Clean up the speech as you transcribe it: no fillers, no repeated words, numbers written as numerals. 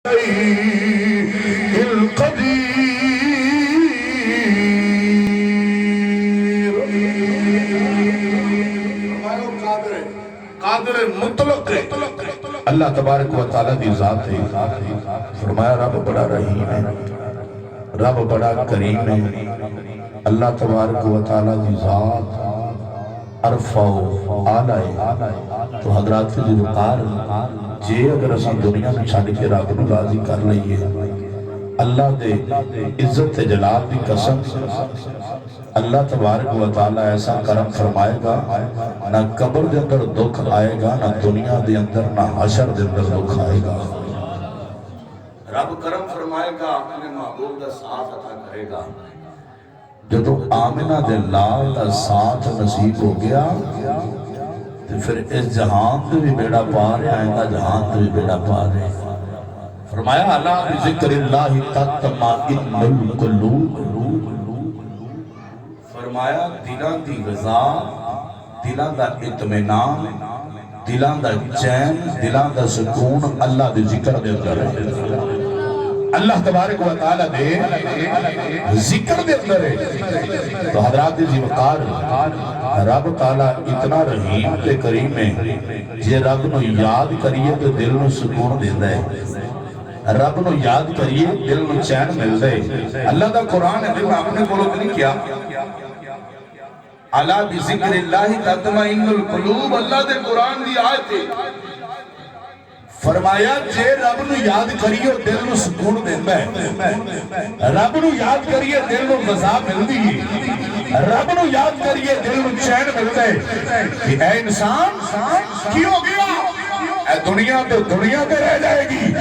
قادر مطلق ہے، اللہ تبارک و تعالیٰ دی ذات ہے۔ فرمایا رب بڑا رحیم ہے، رب بڑا کریم ہے۔ اللہ تبارک و تعالیٰ دی ذات عرفہ و آلہ ہے۔ تو حضرات کی وقار جے اگر اساں دنیا میں چھاڑ کے رب نو راضی کر لئیے، اللہ دے عزت جلال دی قسم، اللہ تبارک و تعالیٰ ایسا کرم فرمائے گا، نہ قبر دے اندر دکھ آئے گا، نہ دنیا دے اندر، نہ حشر دے اندر دکھ آئے گا۔ رب کرم فرمائے گا، اپنے محبوب دا ساتھ عطا کرے گا۔ جدو آمنہ دے لال دا ساتھ نصیب ہو گیا، تو پھر اس جہان تے بھی بیڑا پارے، آئندہ جہان تے بھی بیڑا پارے۔ فرمایا اللہ بذکر اللہ تطمئن القلوب، فرمایا دلان دی رضا، دلان دا اطمینان، دلان دا چین، دلان دا سکون اللہ دے ذکر دے اندر ہے۔ اللہ تبارک و تعالیٰ دے ذکر دے اندر ہے۔ تو حضرات دی وقار رب تعالیٰ اتنا رحیم تے کریم ہے، جے رب نو یاد کریے تو دل نو سکون دیندہ ہے، رب نو یاد کریے دل نو چین مل دے۔ اللہ دا قرآن ہے، میں اپنے بولو نہیں کیا اللہ بذکر اللہ تطمئن القلوب، اللہ دے قرآن دی آیت ہے۔ فرمایا جے رب نو یاد کریے دل نو سکون دیندہ ہے، رب نو یاد کریے دل نو غذا مل دی، رب نو یاد کریے دل نو چین ملتا ہے کہ اے انسان کی ہو گیا، اے دنیا تو دنیا پہ رہ جائے گی،